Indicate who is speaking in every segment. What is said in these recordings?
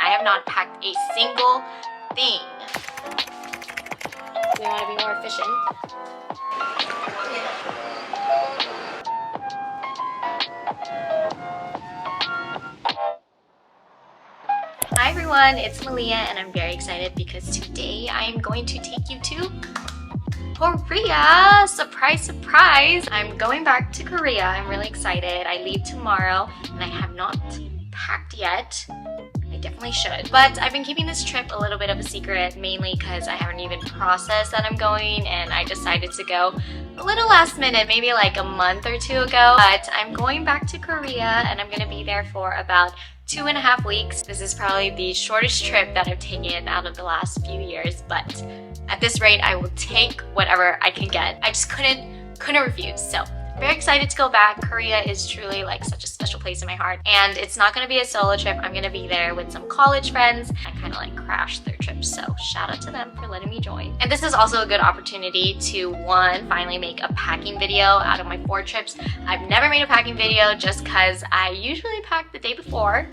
Speaker 1: I have not packed a single thing. We want to be more efficient. Hi everyone, it's Malia and I'm very excited because today I am going to take you to Korea! Surprise, surprise! I'm going back to Korea. I'm really excited. I leave tomorrow and I have not packed yet. I definitely should. But I've been keeping this trip a little bit of a secret, mainly because I haven't even processed that I'm going and I decided to go a little last minute, maybe like a month or two ago. But I'm going back to Korea and I'm gonna be there for about 2.5 weeks. This is probably the shortest trip that I've taken out of the last few years, but at this rate, I will take whatever I can get. I just couldn't refuse. So very excited to go back. Korea is truly like such a special place in my heart. And it's not gonna be a solo trip. I'm gonna be there with some college friends. I kind of like crashed their trip. So shout out to them for letting me join. And this is also a good opportunity to, one, finally make a packing video out of my 4 trips. I've never made a packing video just cause I usually pack the day before,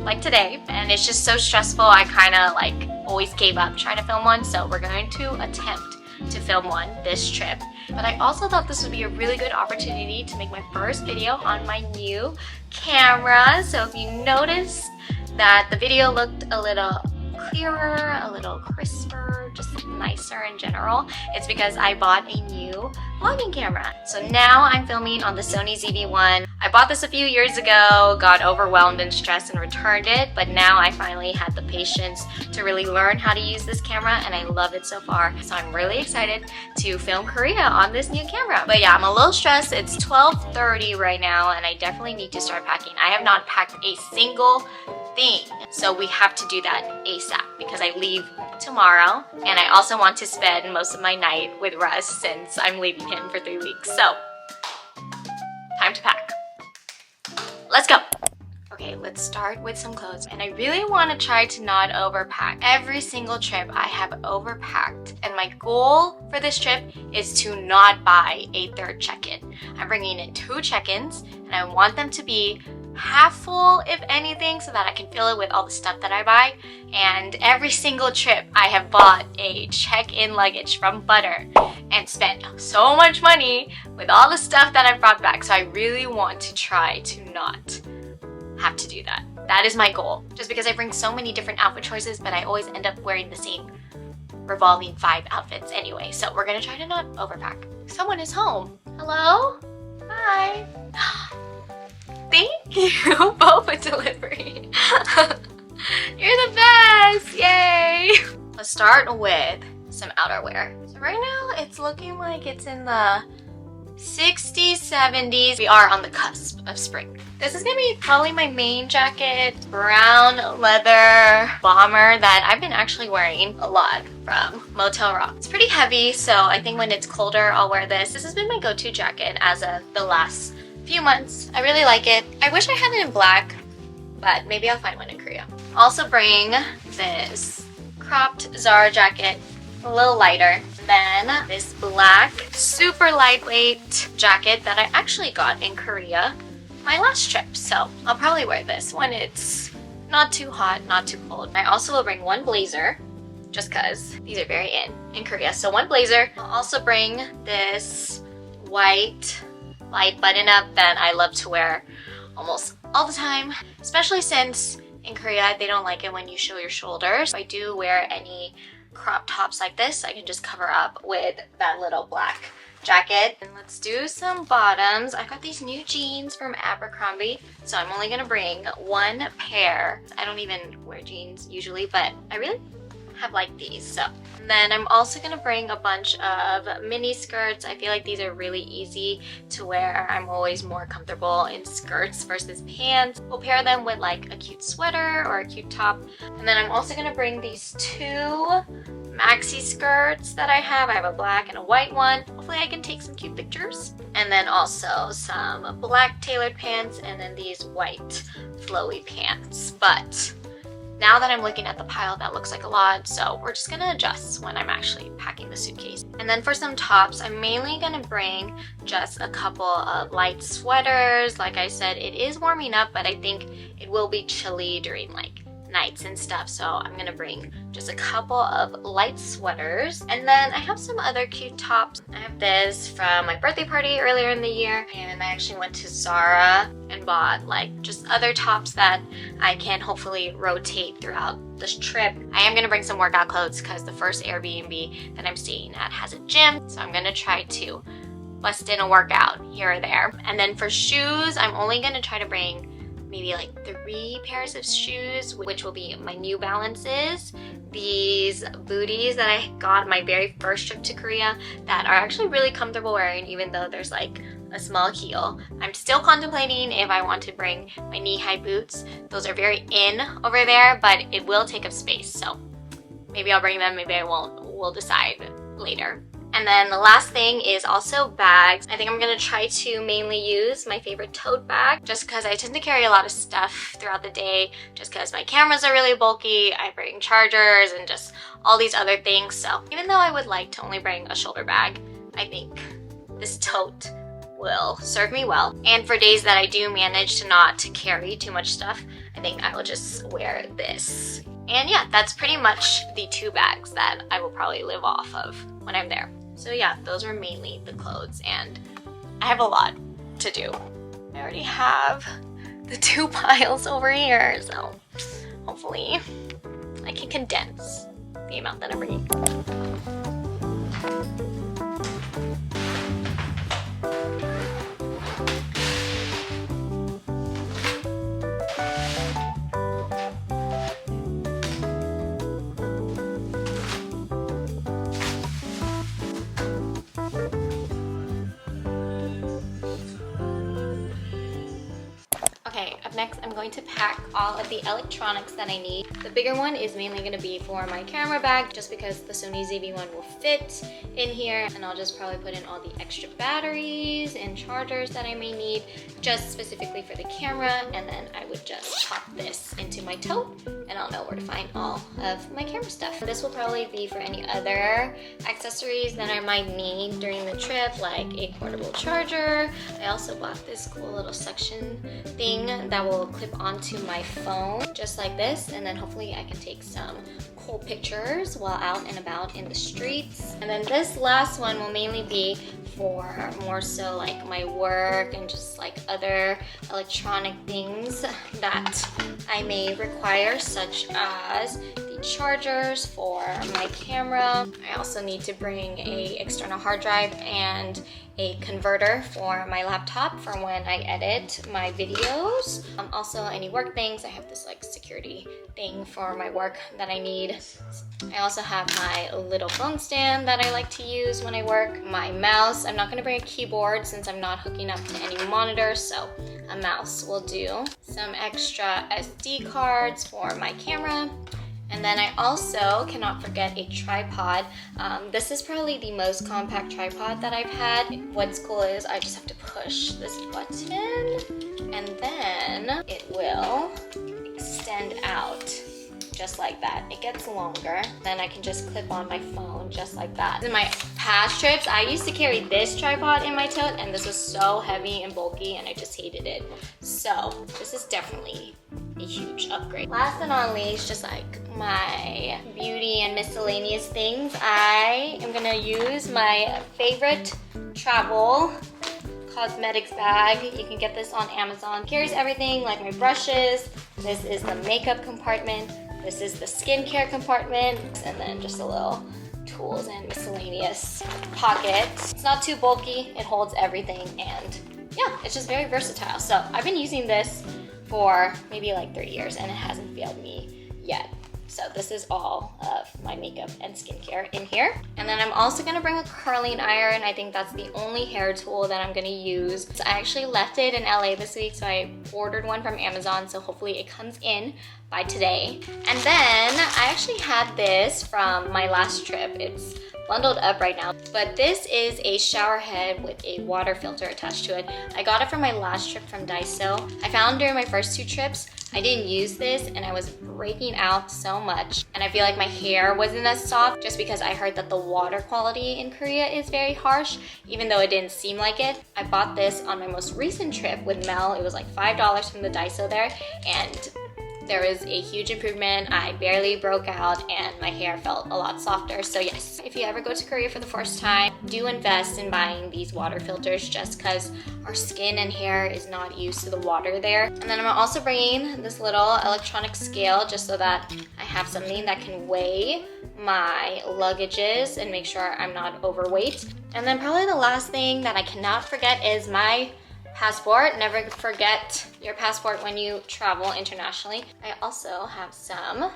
Speaker 1: like today. And it's just so stressful. I kind of like always gave up trying to film one. So we're going to attempt to film one this trip. But I also thought this would be a really good opportunity to make my first video on my new camera. So if you noticed that the video looked a little clearer, a little crisper, just nicer in general, it's because I bought a new vlogging camera. So now I'm filming on the Sony ZV-1. I bought this a few years ago, got overwhelmed and stressed and returned it, but now I finally had the patience to really learn how to use this camera and I love it so far. So I'm really excited to film Korea on this new camera. But yeah, I'm a little stressed. It's 12:30 right now and I definitely need to start packing. I have not packed a single thing. So we have to do that ASAP because I leave tomorrow and I also want to spend most of my night with Russ since I'm leaving him for 3 weeks. So time to pack. Let's go. Okay, let's start with some clothes. And I really want to try to not overpack. Every single trip I have overpacked. And my goal for this trip is to not buy a 3rd check-in. I'm bringing in 2 check-ins and I want them to be half full, if anything, so that I can fill it with all the stuff that I buy. And every single trip I have bought a check-in luggage from Butter and spent so much money with all the stuff that I've brought back. So I really want to try to not have to do that. That is my goal. Just because I bring so many different outfit choices, but I always end up wearing the same revolving 5 outfits anyway. So we're gonna try to not overpack. Someone is home. Hello? Hi. Thank you, Boba delivery. You're the best, yay. Let's start with some outerwear. So right now it's looking like it's in the 60s, 70s. We are on the cusp of spring. This is gonna be probably my main jacket, brown leather bomber that I've been actually wearing a lot from Motel Rock. It's pretty heavy, so I think when it's colder, I'll wear this. This has been my go-to jacket as of the last few months. I really like it. I wish I had it in black, but maybe I'll find one in Korea. Also bring this cropped Zara jacket, a little lighter. Then this black, super lightweight jacket that I actually got in Korea my last trip. So I'll probably wear this when it's not too hot, not too cold. I also will bring one blazer, just cause these are very in Korea. So one blazer. I'll also bring this white light button up that I love to wear almost all the time, especially since in Korea they don't like it when you show your shoulders. If I do wear any crop tops like this, I can just cover up with that little black jacket. And let's do some bottoms. I got these new jeans from Abercrombie, so I'm only gonna bring 1 pair. I don't even wear jeans usually, but I really have liked these. So and then I'm also gonna bring a bunch of mini skirts. I feel like these are really easy to wear. I'm always more comfortable in skirts versus pants. We'll pair them with like a cute sweater or a cute top. And then I'm also gonna bring these 2 maxi skirts that I have. I have a black and a white one. Hopefully I can take some cute pictures. And then also some black tailored pants and then these white flowy pants. But now that I'm looking at the pile, that looks like a lot, so we're just gonna adjust when I'm actually packing the suitcase. And then for some tops, I'm mainly gonna bring just a couple of light sweaters. Like I said, it is warming up, but I think it will be chilly during like nights and stuff, so I'm gonna bring just a couple of light sweaters. And then I have some other cute tops. I have this from my birthday party earlier in the year, and I actually went to Zara and bought like just other tops that I can hopefully rotate throughout this trip. I am gonna bring some workout clothes because the first Airbnb that I'm staying at has a gym, so I'm gonna try to bust in a workout here or there. And then for shoes, I'm only gonna try to bring maybe like 3 pairs of shoes, which will be my New Balances, these booties that I got my very first trip to Korea that are actually really comfortable wearing even though there's like a small heel. I'm still contemplating if I want to bring my knee-high boots. Those are very in over there, but it will take up space, so maybe I'll bring them, maybe I won't. We'll decide later. And then the last thing is also bags. I think I'm gonna try to mainly use my favorite tote bag just because I tend to carry a lot of stuff throughout the day just because my cameras are really bulky, I bring chargers and just all these other things. So even though I would like to only bring a shoulder bag, I think this tote will serve me well. And for days that I do manage to not carry too much stuff, I think I will just wear this. And yeah, that's pretty much the 2 bags that I will probably live off of when I'm there. So yeah, those are mainly the clothes, and I have a lot to do. I already have the 2 piles over here, so hopefully I can condense the amount that I'm bringing. Okay, up next I'm going to pack all of the electronics that I need. The bigger one is mainly going to be for my camera bag just because the Sony ZV-1 will fit in here, and I'll just probably put in all the extra batteries and chargers that I may need just specifically for the camera, and then I would just pop this into my tote and I'll know where to find all of my camera stuff. This will probably be for any other accessories that I might need during the trip, like a portable charger. I also bought this cool little suction thing that will clip onto my phone just like this, and then hopefully I can take some cool pictures while out and about in the streets. And then this last one will mainly be for more so like my work and just like other electronic things that I may require, such as the chargers for my camera. I also need to bring a external hard drive and a converter for my laptop for when I edit my videos. Also any work things. I have this like security thing for my work that I need. I also have my little phone stand that I like to use when I work. My mouse. I'm not going to bring a keyboard since I'm not hooking up to any monitors, so a mouse will do. Some extra SD cards for my camera. And then I also cannot forget a tripod. This is probably the most compact tripod that I've had. What's cool is I just have to push this button and then it will extend out just like that. It gets longer. Then I can just clip on my phone just like that. In my past trips, I used to carry this tripod in my tote and this was so heavy and bulky and I just hated it. So this is definitely a huge upgrade. Last but not least, just like my beauty and miscellaneous things, I am gonna use my favorite travel cosmetics bag. You can get this on Amazon. It carries everything like my brushes. This is the makeup compartment. This is the skincare compartment. And then just a little tools and miscellaneous pocket. It's not too bulky. It holds everything, and yeah, it's just very versatile. So I've been using this for maybe like 3 years and it hasn't failed me yet. So this is all of my makeup and skincare in here. And then I'm also gonna bring a curling iron. I think that's the only hair tool that I'm gonna use. So I actually left it in LA this week, so I ordered one from Amazon, so hopefully it comes in by today. And then I actually had this from my last trip. It's bundled up right now, but this is a shower head with a water filter attached to it. I got it from my last trip from Daiso. I found during my first 2 trips I didn't use this and I was breaking out so much, and I feel like my hair wasn't as soft just because I heard that the water quality in Korea is very harsh, even though it didn't seem like it. I bought this on my most recent trip with Mel. It was like $5 from the Daiso there, and there was a huge improvement. I barely broke out and my hair felt a lot softer. So yes, if you ever go to Korea for the first time, do invest in buying these water filters just because our skin and hair is not used to the water there. And then I'm also bringing this little electronic scale just so that I have something that can weigh my luggages and make sure I'm not overweight. And then probably the last thing that I cannot forget is my passport. Never forget your passport when you travel internationally. I also have some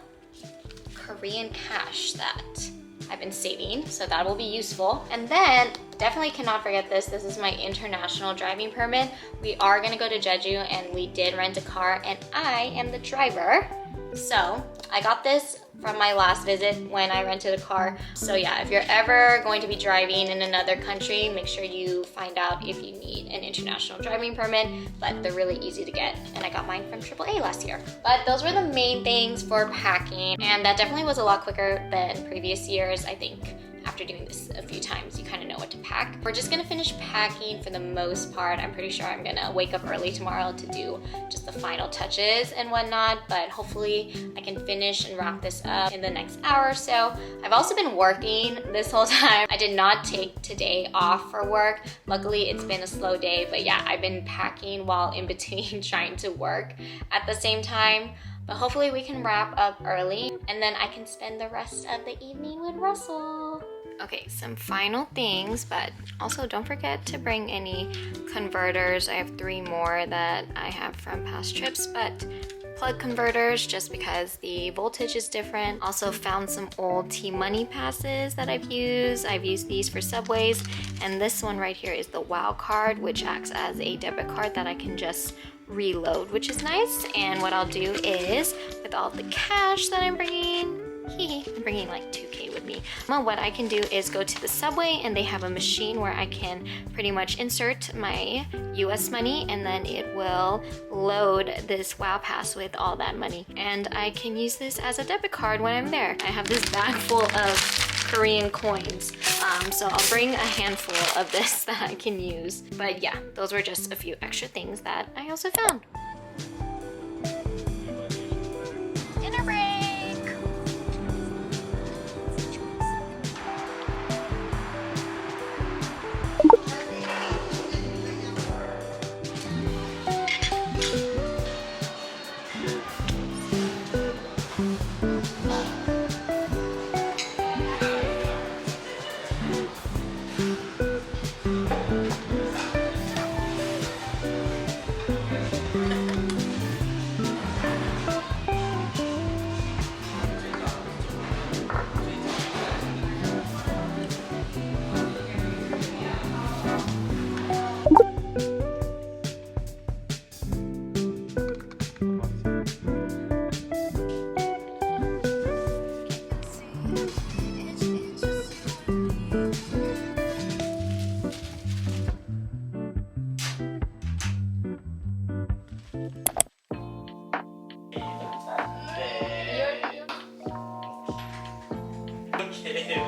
Speaker 1: Korean cash that I've been saving, so that will be useful. And then definitely cannot forget this. This is my international driving permit. We are gonna go to Jeju and we did rent a car and I am the driver. So I got this from my last visit when I rented a car. So yeah, if you're ever going to be driving in another country, make sure you find out if you need an international driving permit, but they're really easy to get. And I got mine from AAA last year. But those were the main things for packing. And that definitely was a lot quicker than previous years. I think after doing this a few times, you kind of know what to pack. We're just gonna finish packing for the most part. I'm pretty sure I'm gonna wake up early tomorrow to do just the final touches and whatnot, but hopefully I can finish and wrap this up in the next hour or so. I've also been working this whole time. I did not take today off for work. Luckily, it's been a slow day, but yeah, I've been packing while in between trying to work at the same time. But hopefully we can wrap up early and then I can spend the rest of the evening with Russell. Okay, some final things, but also don't forget to bring any converters. I have 3 more that I have from past trips, but plug converters just because the voltage is different. Also found some old T-Money passes that I've used. I've used these for subways, and this one right here is the WOW card, which acts as a debit card that I can just reload, which is nice. And what I'll do is, with all the cash that I'm bringing, I'm bringing like 2K with me. Well, what I can do is go to the subway and they have a machine where I can pretty much insert my US money and then it will load this WOW pass with all that money. And I can use this as a debit card when I'm there. I have this bag full of Korean coins. So I'll bring a handful of this that I can use. But yeah, those were just a few extra things that I also found. Dinner break!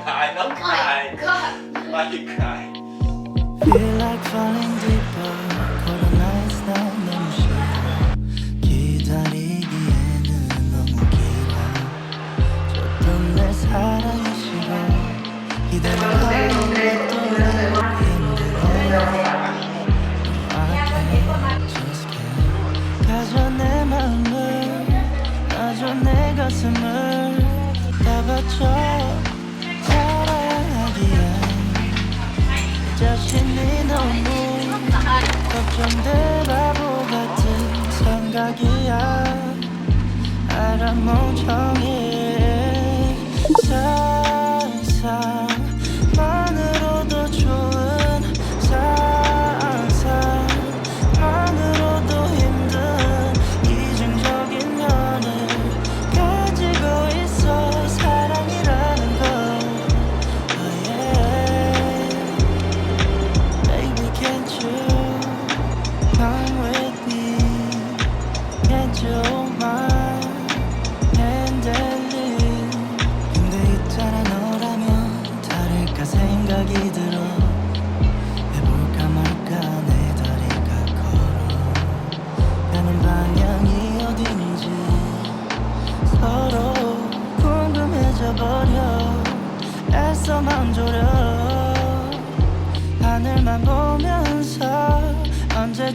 Speaker 2: Cry, don't cry. Why you cry?
Speaker 3: Feel like falling deeper. Cold nights 난 너무 싫어. 기다리기에는 너무 길어. 줬던 내 사랑이 싫어. 기다리는 것도 힘들어. I can't, just can't. 가져 내 마음을, 놔줘 내 가슴을 다 바쳐. 자신이 너무 걱정돼 바보 같은 생각이야. 알아 멍청해. 상상만으로도 좋은 상상만으로도 힘든 이중적인 면을 가지고 있어. 사랑이라는 거. Come with me, can't you hold my hand?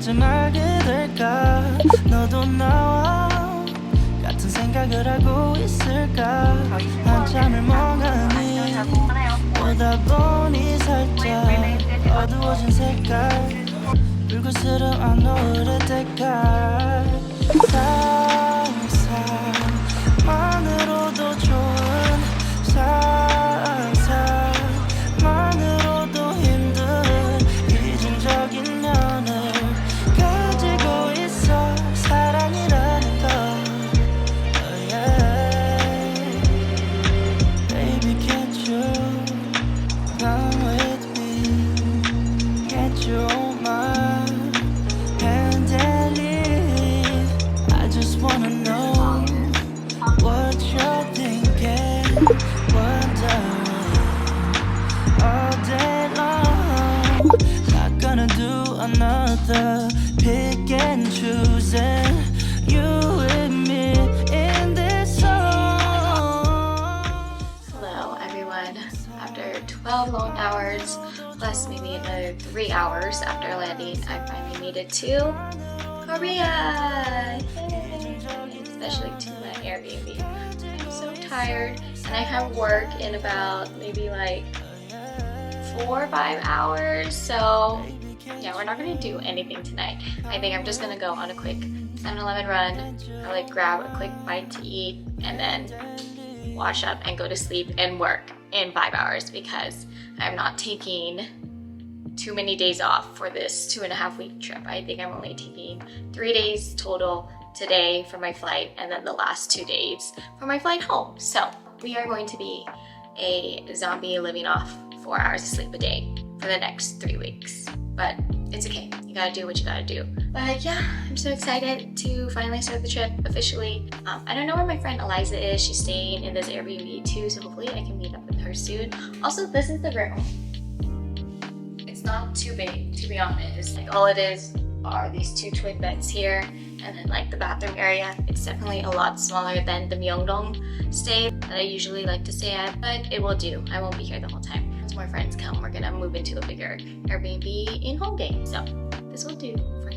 Speaker 3: 좀 알게 될까 너도 나와 같은 생각을 하고 있을까 한참을 멍하니 보다 보니 살짝 어두워진 색깔 불그스름한 노을의 때깔 상상만으로도 좋은 상상만으로도 힘든 이중적인 면을 가지고 있어 사랑이라는 거 oh yeah. Baby can't you come with me can't you hold my hand and leave I just wanna know what you're thinking wondering all day long not gonna do another pick and choosing you and me in this song.
Speaker 1: Hello everyone. After 12 long hours, plus maybe another 3 hours after landing, I finally made it to Korea! Yay! Especially to my Airbnb. I'm so tired and I have work in about maybe like 4 or 5 hours, so yeah, we're not gonna do anything tonight. I think I'm just gonna go on a quick 7-Eleven run, or like grab a quick bite to eat, and then wash up and go to sleep and work in 5 hours because I'm not taking too many days off for this 2.5-week trip. I think I'm only taking 3 days total today for my flight and then the last 2 days for my flight home. So we are going to be a zombie living off 4 hours of sleep a day for the next 3 weeks. But it's okay, you gotta do what you gotta do. But yeah, I'm so excited to finally start the trip officially. I don't know where my friend Eliza is. She's staying in this Airbnb too, so hopefully I can meet up with her soon. Also, this is the room. It's not too big, to be honest. Like, all it is are these 2 twin beds here, and then like the bathroom area. It's definitely a lot smaller than the Myeongdong stay that I usually like to stay at, but it will do. I won't be here the whole time. Once more friends come, we're gonna move into a bigger Airbnb in Hongdae. So this will do for